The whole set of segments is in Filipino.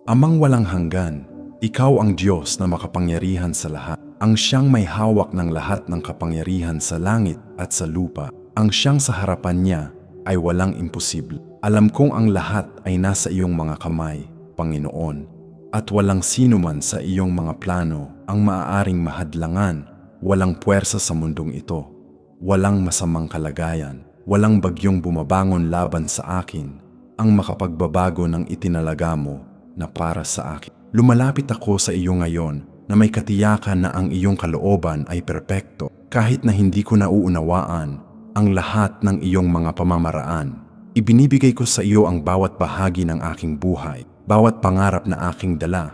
Amang walang hanggan, ikaw ang Diyos na makapangyarihan sa lahat. Ang siyang may hawak ng lahat ng kapangyarihan sa langit at sa lupa. Ang siyang sa harapan niya ay walang imposible. Alam kong ang lahat ay nasa iyong mga kamay, Panginoon, at walang sino man sa iyong mga plano ang maaaring mahadlangan. Walang puwersa sa mundong ito. Walang masamang kalagayan. Walang bagyong bumabangon laban sa akin ang makapagbabago ng itinalaga mo na para sa akin. Lumalapit ako sa iyo ngayon na may katiyakan na ang iyong kalooban ay perpekto kahit na hindi ko nauunawaan ang lahat ng iyong mga pamamaraan. Ibinibigay ko sa iyo ang bawat bahagi ng aking buhay, bawat pangarap na aking dala,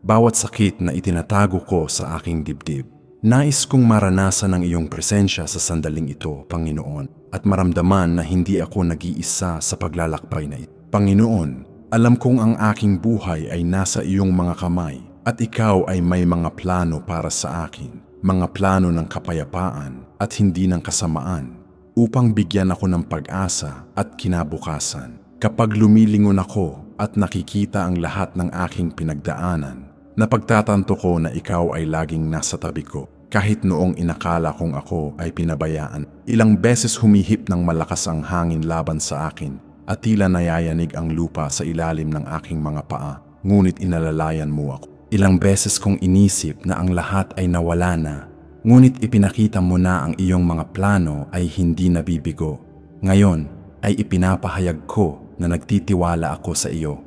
bawat sakit na itinatago ko sa aking dibdib. Nais kong maranasan ang iyong presensya sa sandaling ito, Panginoon, at maramdaman na hindi ako nag-iisa sa paglalakbay na ito. Panginoon, alam kong ang aking buhay ay nasa iyong mga kamay at ikaw ay may mga plano para sa akin, mga plano ng kapayapaan at hindi ng kasamaan, upang bigyan ako ng pag-asa at kinabukasan. Kapag lumilingon ako at nakikita ang lahat ng aking pinagdaanan, napagtatanto ko na ikaw ay laging nasa tabi ko. Kahit noong inakala kong ako ay pinabayaan, ilang beses humihip ng malakas ang hangin laban sa akin at tila nayayanig ang lupa sa ilalim ng aking mga paa, ngunit inalalayan mo ako. Ilang beses kong inisip na ang lahat ay nawala na, ngunit ipinakita mo na ang iyong mga plano ay hindi nabibigo. Ngayon ay ipinapahayag ko na nagtitiwala ako sa iyo.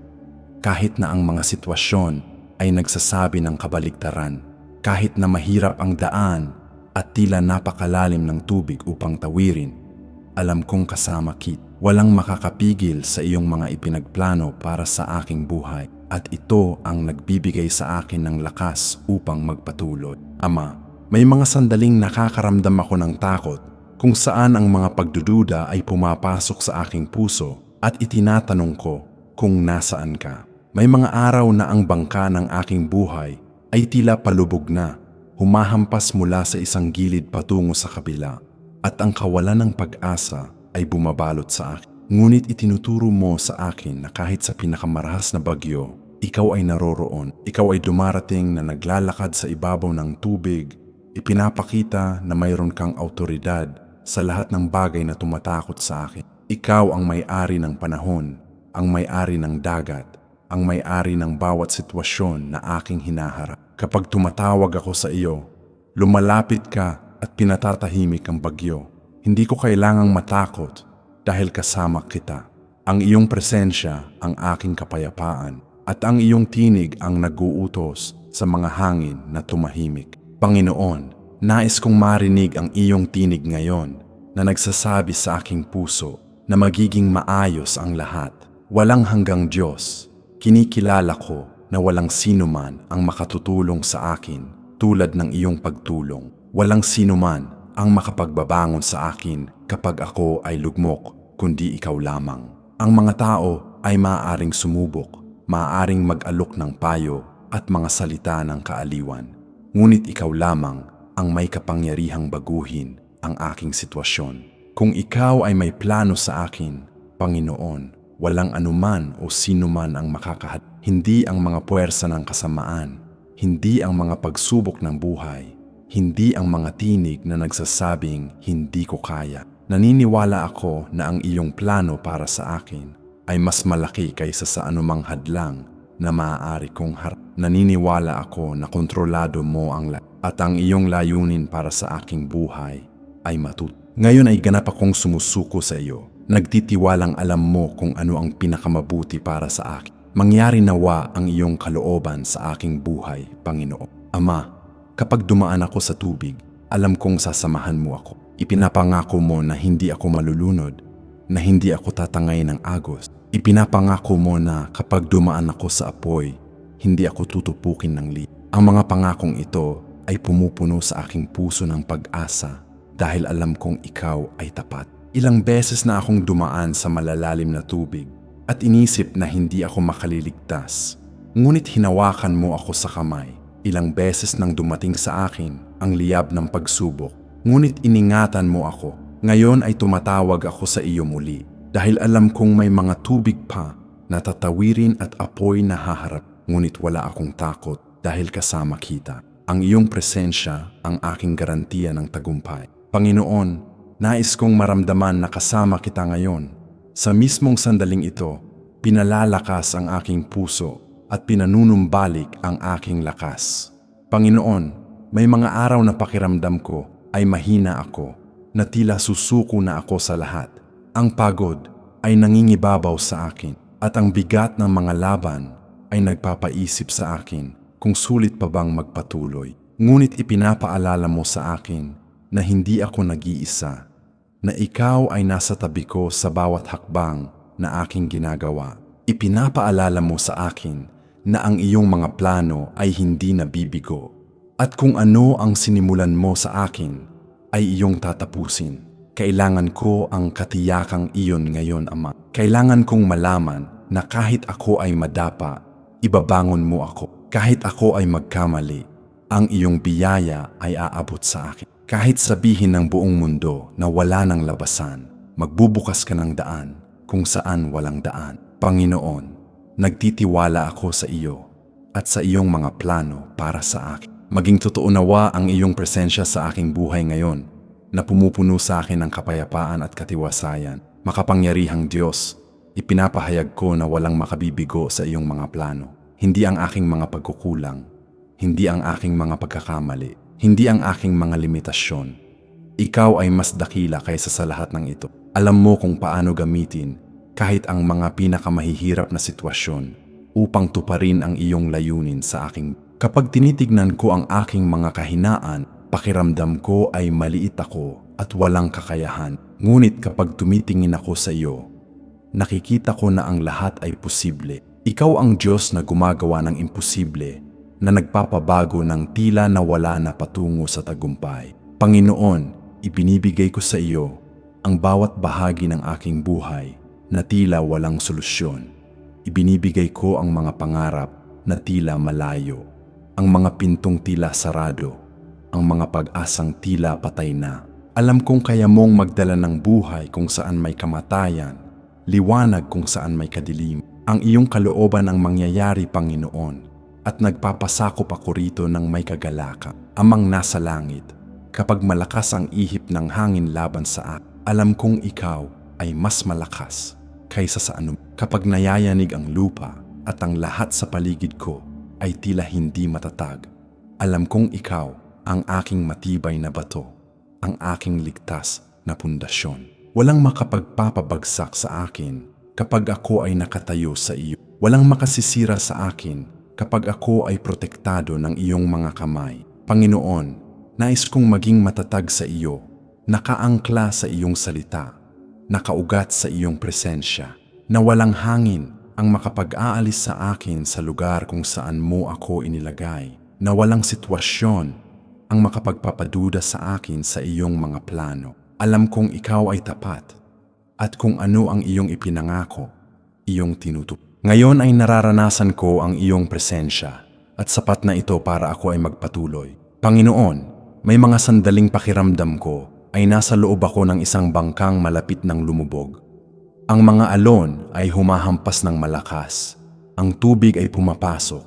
Kahit na ang mga sitwasyon ay nagsasabi ng kabaligtaran, kahit na mahirap ang daan at tila napakalalim ng tubig upang tawirin, alam kong kasama kita. Walang makakapigil sa iyong mga ipinagplano para sa aking buhay at ito ang nagbibigay sa akin ng lakas upang magpatuloy. Ama, may mga sandaling nakakaramdam ako ng takot kung saan ang mga pagdududa ay pumapasok sa aking puso at itinatanong ko kung nasaan ka. May mga araw na ang bangka ng aking buhay ay tila palubog na, humahampas mula sa isang gilid patungo sa kabila at ang kawalan ng pag-asa ay bumabalot sa akin. Ngunit itinuturo mo sa akin na kahit sa pinakamarahas na bagyo, ikaw ay naroroon. Ikaw ay dumarating na naglalakad sa ibabaw ng tubig. Ipinapakita na mayroon kang awtoridad sa lahat ng bagay na tumatakot sa akin. Ikaw ang may-ari ng panahon, ang may-ari ng dagat, ang may-ari ng bawat sitwasyon na aking hinaharap. Kapag tumatawag ako sa iyo, lumalapit ka at pinatatahimik ang bagyo. Hindi ko kailangang matakot dahil kasama kita. Ang iyong presensya ang aking kapayapaan at ang iyong tinig ang nag-uutos sa mga hangin na tumahimik. Panginoon, nais kong marinig ang iyong tinig ngayon na nagsasabi sa aking puso na magiging maayos ang lahat. Walang hanggang Diyos, kinikilala ko na walang sino man ang makatutulong sa akin tulad ng iyong pagtulong. Walang sino man ang makapagbabangon sa akin kapag ako ay lugmok, kundi ikaw lamang. Ang mga tao ay maaaring sumubok, maaaring mag-alok ng payo at mga salita ng kaaliwan. Ngunit ikaw lamang ang may kapangyarihang baguhin ang aking sitwasyon. Kung ikaw ay may plano sa akin, Panginoon, walang anuman o sino man ang makakahat. Hindi ang mga puwersa ng kasamaan, hindi ang mga pagsubok ng buhay, hindi ang mga tinig na nagsasabing hindi ko kaya. Naniniwala ako na ang iyong plano para sa akin ay mas malaki kaysa sa anumang hadlang na maaari kong harap. Naniniwala ako na kontrolado mo ang lahat at ang iyong layunin para sa aking buhay ay matut. Ngayon ay ganap akong sumusuko sa iyo. Nagtitiwalang alam mo kung ano ang pinakamabuti para sa akin. Mangyari nawa ang iyong kalooban sa aking buhay, Panginoon. Ama, kapag dumaan ako sa tubig, alam kong sasamahan mo ako. Ipinapangako mo na hindi ako malulunod, na hindi ako tatangay ng agos. Ipinapangako mo na kapag dumaan ako sa apoy, hindi ako tutupukin ng lit. Ang mga pangakong ito ay pumupuno sa aking puso ng pag-asa dahil alam kong ikaw ay tapat. Ilang beses na akong dumaan sa malalalim na tubig at inisip na hindi ako makaliligtas. Ngunit hinawakan mo ako sa kamay. Ilang beses nang dumating sa akin ang liyab ng pagsubok, ngunit iningatan mo ako. Ngayon ay tumatawag ako sa iyo muli dahil alam kong may mga tubig pa na tatawirin at apoy na haharap. ngunit wala akong takot dahil kasama kita. Ang iyong presensya ang aking garantiya ng tagumpay. Panginoon, nais kong maramdaman na kasama kita ngayon. Sa mismong sandaling ito, pinalalakas ang aking puso at pinanunumbalik ang aking lakas. Panginoon, may mga araw na pakiramdam ko ay mahina ako, na tila susuko na ako sa lahat. Ang pagod ay nangingibabaw sa akin at ang bigat ng mga laban ay nagpapaisip sa akin kung sulit pa bang magpatuloy. Ngunit ipinapaalala mo sa akin na hindi ako nag-iisa, na ikaw ay nasa tabi ko sa bawat hakbang na aking ginagawa. Ipinapaalala mo sa akin na ang iyong mga plano ay hindi nabibigo. At kung ano ang sinimulan mo sa akin ay iyong tatapusin. Kailangan ko ang katiyakang iyon ngayon, Ama. Kailangan kong malaman na kahit ako ay madapa, ibabangon mo ako. Kahit ako ay magkamali, ang iyong biyaya ay aabot sa akin. Kahit sabihin ng buong mundo na wala ng labasan, magbubukas ka ng daan kung saan walang daan. Panginoon, nagtitiwala ako sa iyo at sa iyong mga plano para sa akin. Maging totoo nawa ang iyong presensya sa aking buhay ngayon, na pumupuno sa akin ng kapayapaan at katiwasayan. Makapangyarihang Diyos, ipinapahayag ko na walang makabibigo sa iyong mga plano. Hindi ang aking mga pagkukulang, hindi ang aking mga pagkakamali, hindi ang aking mga limitasyon. Ikaw ay mas dakila kaysa sa lahat ng ito. Alam mo kung paano gamitin kahit ang mga pinakamahihirap na sitwasyon upang tuparin ang iyong layunin sa aking. Kapag tinitignan ko ang aking mga kahinaan, pakiramdam ko ay maliit ako at walang kakayahan. Ngunit kapag tumitingin ako sa iyo, nakikita ko na ang lahat ay posible. Ikaw ang Diyos na gumagawa ng imposible, na nagpapabago ng tila na wala na patungo sa tagumpay. Panginoon, ibinibigay ko sa iyo ang bawat bahagi ng aking buhay na tila walang solusyon. Ibinibigay ko ang mga pangarap na tila malayo, ang mga pintong tila sarado, ang mga pag-asang tila patay na. Alam kong kaya mong magdala ng buhay kung saan may kamatayan, liwanag kung saan may kadilim. Ang iyong kalooban ang mangyayari, Panginoon, at nagpapasakop ako rito ng may kagalakan. Amang nasa langit, kapag malakas ang ihip ng hangin laban sa akin, alam kong ikaw ay mas malakas kaysa sa anum. Kapag nayayanig ang lupa at ang lahat sa paligid ko ay tila hindi matatag, alam kong ikaw ang aking matibay na bato, ang aking ligtas na pundasyon. Walang makapagpapabagsak sa akin kapag ako ay nakatayo sa iyo. Walang makasisira sa akin kapag ako ay protektado ng iyong mga kamay. Panginoon, nais kong maging matatag sa iyo, nakaangkla sa iyong salita, nakaugat sa iyong presensya, na walang hangin ang makapag-aalis sa akin sa lugar kung saan mo ako inilagay, na walang sitwasyon ang makapagpapaduda sa akin sa iyong mga plano. Alam kong ikaw ay tapat, at kung ano ang iyong ipinangako, iyong tinutup. Ngayon ay nararanasan ko ang iyong presensya, at sapat na ito para ako ay magpatuloy. Panginoon, may mga sandaling pakiramdam ko ay nasa loob ako ng isang bangkang malapit ng lumubog. Ang mga alon ay humahampas ng malakas, ang tubig ay pumapasok,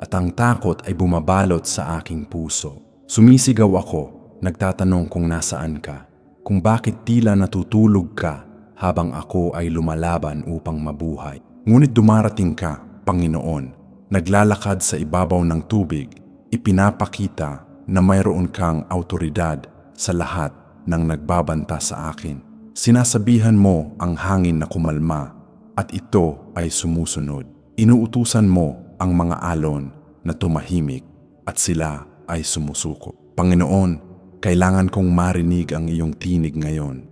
at ang takot ay bumabalot sa aking puso. Sumisigaw ako, nagtatanong kung nasaan ka, kung bakit tila natutulog ka habang ako ay lumalaban upang mabuhay. Ngunit dumarating ka, Panginoon, naglalakad sa ibabaw ng tubig, ipinapakita na mayroon kang autoridad sa lahat ng nagbabanta sa akin. Sinasabihan mo ang hangin na kumalma at ito ay sumusunod. Inuutusan mo ang mga alon na tumahimik at sila ay sumusuko. Panginoon, kailangan kong marinig ang iyong tinig ngayon.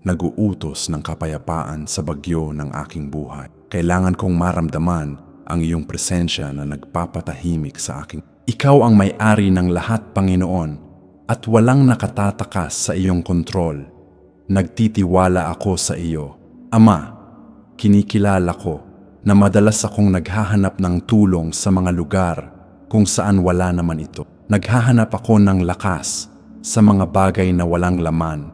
Nag-uutos ng kapayapaan sa bagyo ng aking buhay. Kailangan kong maramdaman ang iyong presensya na nagpapatahimik sa aking. Ikaw ang may-ari ng lahat, Panginoon, at walang nakatatakas sa iyong kontrol. Nagtitiwala ako sa iyo. Ama, kinikilala ko na madalas akong naghahanap ng tulong sa mga lugar kung saan wala naman ito. Naghahanap ako ng lakas sa mga bagay na walang laman,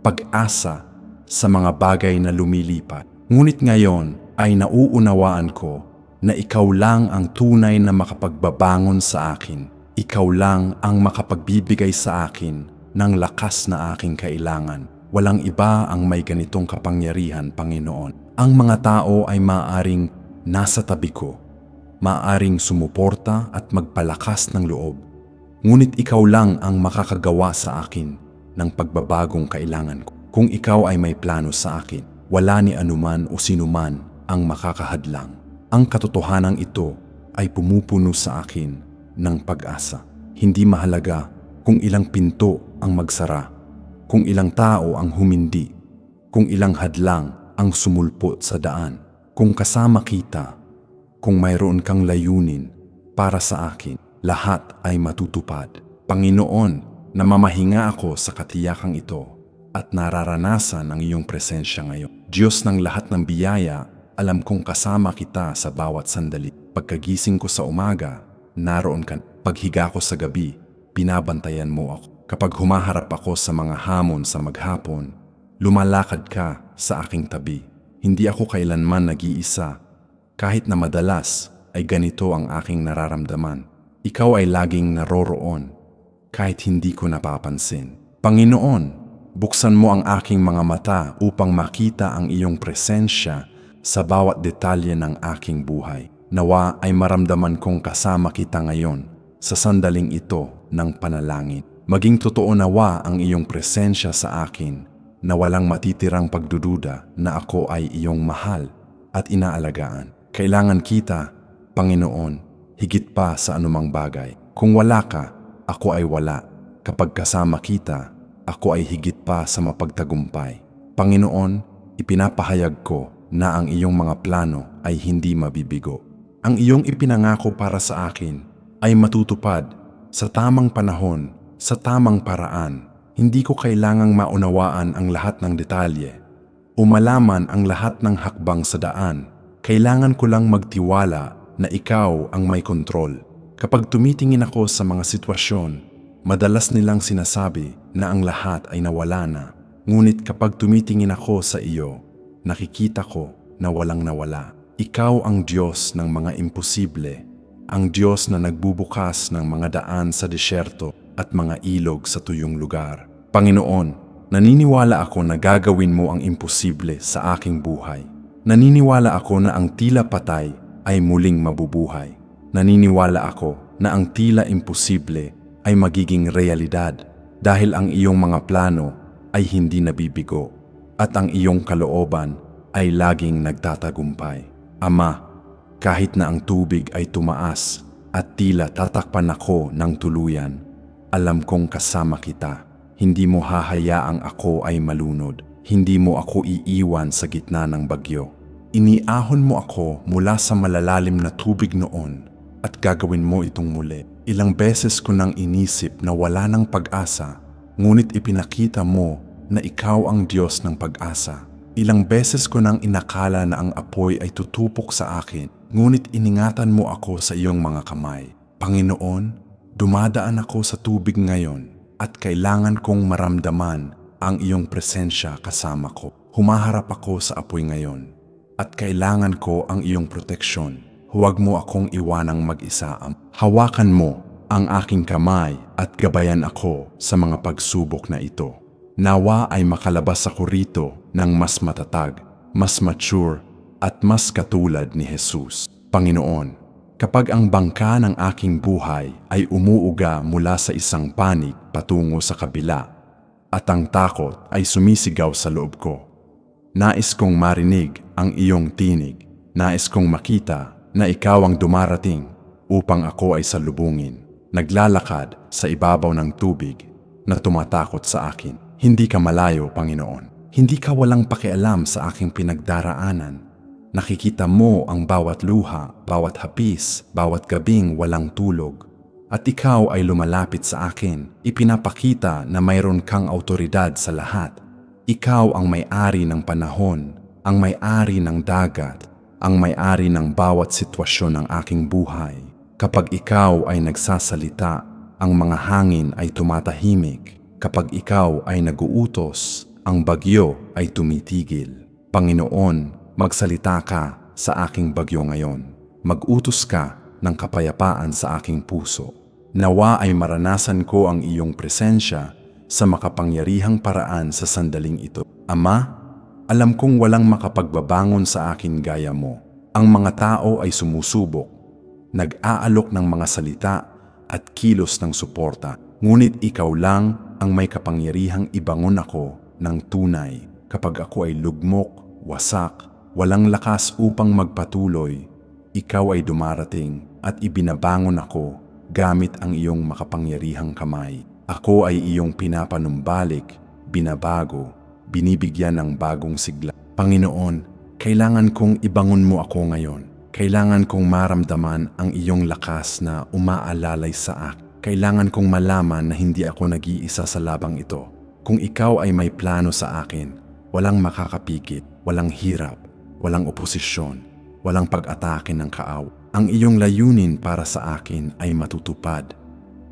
pag-asa sa mga bagay na lumilipat. Ngunit ngayon ay nauunawaan ko na ikaw lang ang tunay na makapagbabangon sa akin. Ikaw lang ang makapagbibigay sa akin ng lakas na aking kailangan. Walang iba ang may ganitong kapangyarihan, Panginoon. Ang mga tao ay maaaring nasa tabi ko, maaaring sumuporta at magpalakas ng loob. Ngunit ikaw lang ang makakagawa sa akin ng pagbabagong kailangan ko. Kung ikaw ay may plano sa akin, wala ni anuman o sinuman ang makakahadlang. Ang katotohanan ito ay pumupuno sa akin ng pag-asa. Hindi mahalaga kung ilang pinto ang magsara, kung ilang tao ang humindi, kung ilang hadlang ang sumulpot sa daan. Kung kasama kita, kung mayroon kang layunin para sa akin, lahat ay matutupad. Panginoon, namamahinga ako sa katiyakang ito at nararanasan ang iyong presensya ngayon. Diyos ng lahat ng biyaya, alam kong kasama kita sa bawat sandali. Pagkagising ko sa umaga, naroon ka. Paghiga ko sa gabi, binabantayan mo ako. Kapag humaharap ako sa mga hamon sa maghapon, lumalakad ka sa aking tabi. Hindi ako kailanman nag-iisa. Kahit na madalas ay ganito ang aking nararamdaman. Ikaw ay laging naroroon kahit hindi ko napapansin. Panginoon, buksan mo ang aking mga mata upang makita ang iyong presensya sa bawat detalye ng aking buhay. Nawa ay maramdaman kong kasama kita ngayon sa sandaling ito ng panalangin. Maging totoo nawa ang iyong presensya sa akin na walang matitirang pagdududa na ako ay iyong mahal at inaalagaan. Kailangan kita, Panginoon, higit pa sa anumang bagay. Kung wala ka, ako ay wala. Kapag kasama kita, ako ay higit pa sa mapagtagumpay. Panginoon, ipinapahayag ko na ang iyong mga plano ay hindi mabibigo. Ang iyong ipinangako para sa akin ay matutupad sa tamang panahon, sa tamang paraan. Hindi ko kailangang maunawaan ang lahat ng detalye o malaman ang lahat ng hakbang sa daan. Kailangan ko lang magtiwala na ikaw ang may kontrol. Kapag tumitingin ako sa mga sitwasyon, madalas nilang sinasabi na ang lahat ay nawala na. Ngunit kapag tumitingin ako sa iyo, nakikita ko na walang nawala. Ikaw ang Diyos ng mga imposible, ang Diyos na nagbubukas ng mga daan sa disyerto at mga ilog sa tuyong lugar. Panginoon, naniniwala ako na gagawin mo ang imposible sa aking buhay. Naniniwala ako na ang tila patay ay muling mabubuhay. Naniniwala ako na ang tila imposible ay magiging realidad dahil ang iyong mga plano ay hindi nabibigo at ang iyong kalooban ay laging nagtatagumpay. Ama, kahit na ang tubig ay tumaas at tila tatakpan ako ng tuluyan, alam kong kasama kita. Hindi mo hahayaang ako ay malunod. Hindi mo ako iiwan sa gitna ng bagyo. Iniahon mo ako mula sa malalalim na tubig noon at gagawin mo itong muli. Ilang beses ko nang inisip na wala ng pag-asa, ngunit ipinakita mo na ikaw ang Diyos ng pag-asa. Ilang beses ko nang inakala na ang apoy ay tutupok sa akin, ngunit iningatan mo ako sa iyong mga kamay. Panginoon, dumadaan ako sa tubig ngayon at kailangan kong maramdaman ang iyong presensya kasama ko. Humaharap ako sa apoy ngayon at kailangan ko ang iyong proteksyon. Huwag mo akong iwanang mag-isa. Hawakan mo ang aking kamay at gabayan ako sa mga pagsubok na ito. Nawa ay makalabas ako rito ng mas matatag, mas mature at mas katulad ni Jesus. Panginoon, kapag ang bangka ng aking buhay ay umuuga mula sa isang panig patungo sa kabila at ang takot ay sumisigaw sa loob ko, nais kong marinig ang iyong tinig. Nais kong makita na ikaw ang dumarating upang ako ay salubungin. Naglalakad sa ibabaw ng tubig na tumatakot sa akin. Hindi ka malayo, Panginoon. Hindi ka walang pakialam sa aking pinagdaraanan. Nakikita mo ang bawat luha, bawat hapis, bawat gabing walang tulog. At ikaw ay lumalapit sa akin. Ipinapakita na mayroon kang autoridad sa lahat. Ikaw ang may-ari ng panahon, ang may-ari ng dagat, ang may-ari ng bawat sitwasyon ng aking buhay. Kapag ikaw ay nagsasalita, ang mga hangin ay tumatahimik. Kapag ikaw ay naguutos, ang bagyo ay tumitigil. Panginoon, magsalita ka sa aking bagyo ngayon. mag-utos ka ng kapayapaan sa aking puso. Nawa ay maranasan ko ang iyong presensya sa makapangyarihang paraan sa sandaling ito. Ama, alam kong walang makapagbabangon sa akin gaya mo. Ang mga tao ay sumusubok, nag-aalok ng mga salita at kilos ng suporta. Ngunit ikaw lang ang may kapangyarihang ibangon ako ng tunay kapag ako ay lugmok, wasak, walang lakas upang magpatuloy. Ikaw ay dumarating at ibinabangon ako gamit ang iyong makapangyarihang kamay. Ako ay iyong pinapanumbalik, binabago, binibigyan ng bagong sigla. Panginoon, kailangan kong ibangon mo ako ngayon. Kailangan kong maramdaman ang iyong lakas na umaalalay sa akin. Kailangan kong malaman na hindi ako nag-iisa sa labang ito. Kung ikaw ay may plano sa akin, walang makakapikit, walang hirap, walang oposisyon, walang pag-atake ng kaaw. Ang iyong layunin para sa akin ay matutupad.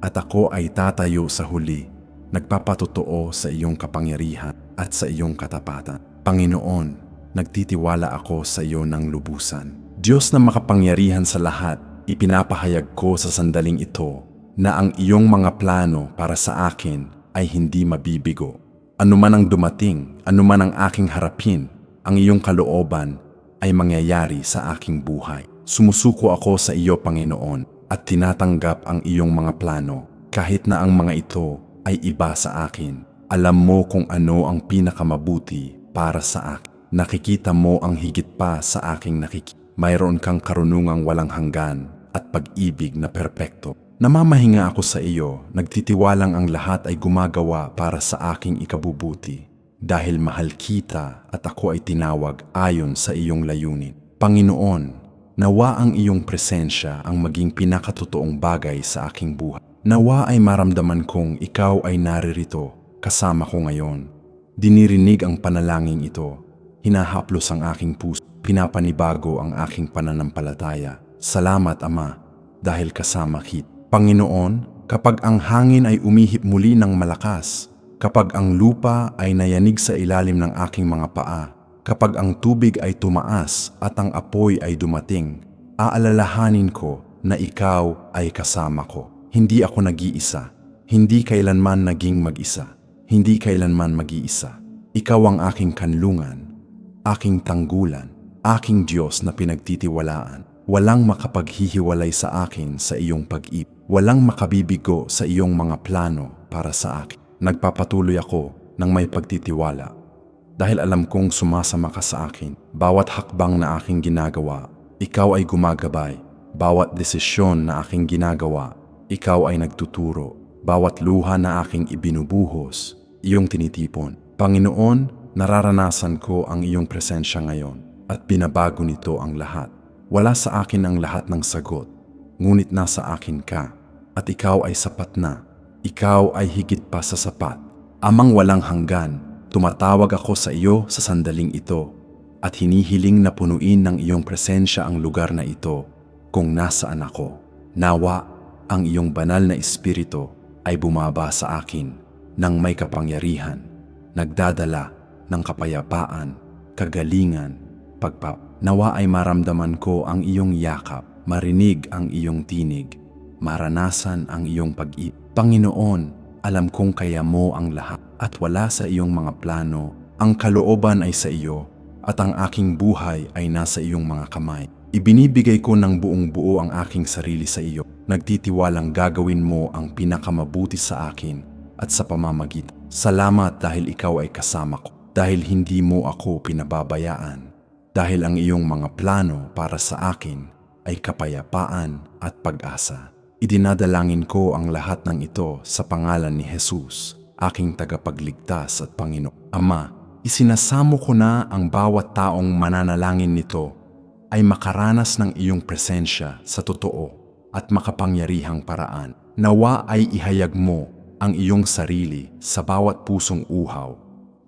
At ako ay tatayo sa huli, nagpapatotoo sa iyong kapangyarihan at sa iyong katapatan. Panginoon, nagtitiwala ako sa iyo ng lubusan. Diyos na makapangyarihan sa lahat, ipinapahayag ko sa sandaling ito na ang iyong mga plano para sa akin ay hindi mabibigo. Ano man ang dumating, ano man ang aking harapin, ang iyong kalooban ay mangyayari sa aking buhay. Sumusuko ako sa iyo, Panginoon, at tinatanggap ang iyong mga plano kahit na ang mga ito ay iba sa akin. Alam mo kung ano ang pinakamabuti para sa akin. Nakikita mo ang higit pa sa aking nakikita. Mayroon kang karunungang walang hanggan at pag-ibig na perpekto. Namamahinga ako sa iyo, nagtitiwalang ang lahat ay gumagawa para sa aking ikabubuti. Dahil mahal kita at ako ay tinawag ayon sa iyong layunin. Panginoon, nawa ang iyong presensya ang maging pinakatotoong bagay sa aking buhay. Nawa ay maramdaman kong ikaw ay naririto kasama ko ngayon. Dinirinig ang panalangin ito. Hinahaplos ang aking puso, pinapanibago ang aking pananampalataya. Salamat, Ama, dahil kasama kita. Panginoon, kapag ang hangin ay umihip muli ng malakas, kapag ang lupa ay nayanig sa ilalim ng aking mga paa, kapag ang tubig ay tumaas at ang apoy ay dumating, aalalahanin ko na ikaw ay kasama ko. Hindi ako nag-iisa, hindi kailanman naging mag-isa, hindi kailanman mag-iisa. Ikaw ang aking kanlungan, aking tanggulan, aking Diyos na pinagtitiwalaan. Walang makapaghihiwalay sa akin sa iyong pag-ibig. Walang makabibigo sa iyong mga plano para sa akin. Nagpapatuloy ako ng may pagtitiwala dahil alam kong sumasama ka sa akin. Bawat hakbang na aking ginagawa, ikaw ay gumagabay. Bawat desisyon na aking ginagawa, ikaw ay nagtuturo. Bawat luha na aking ibinubuhos, iyong tinitipon. Panginoon, nararanasan ko ang iyong presensya ngayon at binabago nito ang lahat. Wala sa akin ang lahat ng sagot, ngunit nasa akin ka at ikaw ay sapat na. Ikaw ay higit pa sa sapat. Amang walang hanggan, tumatawag ako sa iyo sa sandaling ito at hinihiling na punuin ng iyong presensya ang lugar na ito kung nasaan ako. Nawa, ang iyong banal na espiritu ay bumaba sa akin ng may kapangyarihan, nagdadala ng kapayapaan, kagalingan, Nawa ay maramdaman ko ang iyong yakap, marinig ang iyong tinig, maranasan ang iyong pag-ibig. Panginoon, alam kong kaya mo ang lahat at wala sa iyong mga plano. Ang kalooban ay sa iyo at ang aking buhay ay nasa iyong mga kamay. Ibinibigay ko ng buong buo ang aking sarili sa iyo. Nagtitiwalang gagawin mo ang pinakamabuti sa akin at sa pamamagitan. Salamat dahil ikaw ay kasama ko, dahil hindi mo ako pinababayaan. Dahil ang iyong mga plano para sa akin ay kapayapaan at pag-asa. Idinadalangin ko ang lahat ng ito sa pangalan ni Jesus, aking tagapagligtas at Panginoon. Ama, isinasamo ko na ang bawat taong mananalangin nito ay makaranas ng iyong presensya sa totoo at makapangyarihang paraan. Nawa ay ihayag mo ang iyong sarili sa bawat pusong uhaw,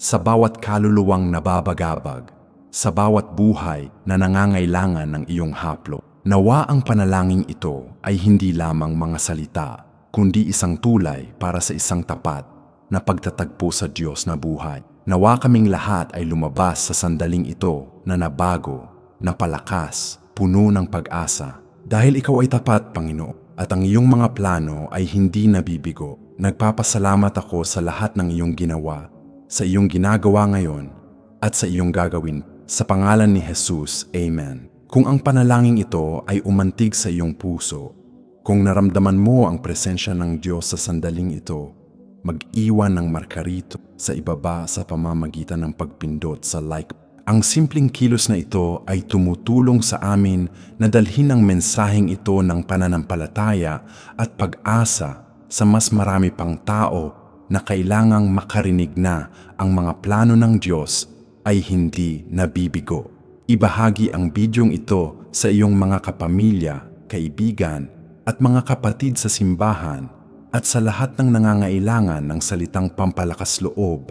sa bawat kaluluwang nababagabag, sa bawat buhay na nangangailangan ng iyong haplo. Nawa ang panalangin ito ay hindi lamang mga salita, kundi isang tulay para sa isang tapat na pagtatagpo sa Diyos na buhay. Nawa kaming lahat ay lumabas sa sandaling ito na nabago, napalakas, puno ng pag-asa. Dahil ikaw ay tapat, Panginoon, at ang iyong mga plano ay hindi nabibigo. Nagpapasalamat ako sa lahat ng iyong ginawa, sa iyong ginagawa ngayon, at sa iyong gagawin. Sa pangalan ni Jesus, Amen. Kung ang panalangin ito ay umantig sa iyong puso, kung naramdaman mo ang presensya ng Diyos sa sandaling ito, mag-iwan ng marka rito sa ibaba sa pamamagitan ng pagpindot sa like. Ang simpleng kilos na ito ay tumutulong sa amin na dalhin ang mensaheng ito ng pananampalataya at pag-asa sa mas marami pang tao na kailangang makarinig na ang mga plano ng Diyos ay hindi nabibigo. Ibahagi ang bidyong ito sa iyong mga kapamilya, kaibigan, at mga kapatid sa simbahan at sa lahat ng nangangailangan ng salitang pampalakas loob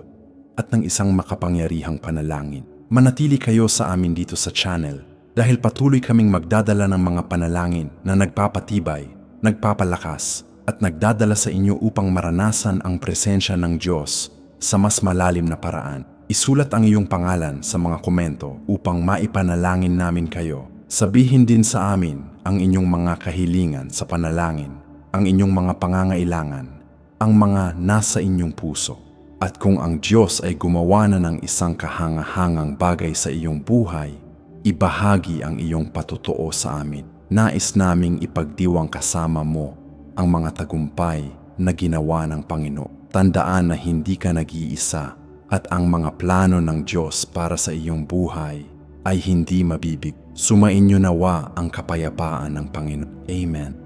at ng isang makapangyarihang panalangin. Manatili kayo sa amin dito sa channel dahil patuloy kaming magdadala ng mga panalangin na nagpapatibay, nagpapalakas at nagdadala sa inyo upang maranasan ang presensya ng Diyos sa mas malalim na paraan. Isulat ang iyong pangalan sa mga komento upang maipanalangin namin kayo. Sabihin din sa amin ang inyong mga kahilingan sa panalangin, ang inyong mga pangangailangan, ang mga nasa inyong puso. At kung ang Diyos ay gumawa na ng isang kahangahangang bagay sa iyong buhay, ibahagi ang iyong patotoo sa amin. Nais naming ipagdiwang kasama mo ang mga tagumpay na ginawa ng Panginoon. Tandaan na hindi ka nag-iisa at ang mga plano ng Diyos para sa iyong buhay ay hindi mabibig. Sumainyo nawa ang kapayapaan ng Panginoon. Amen.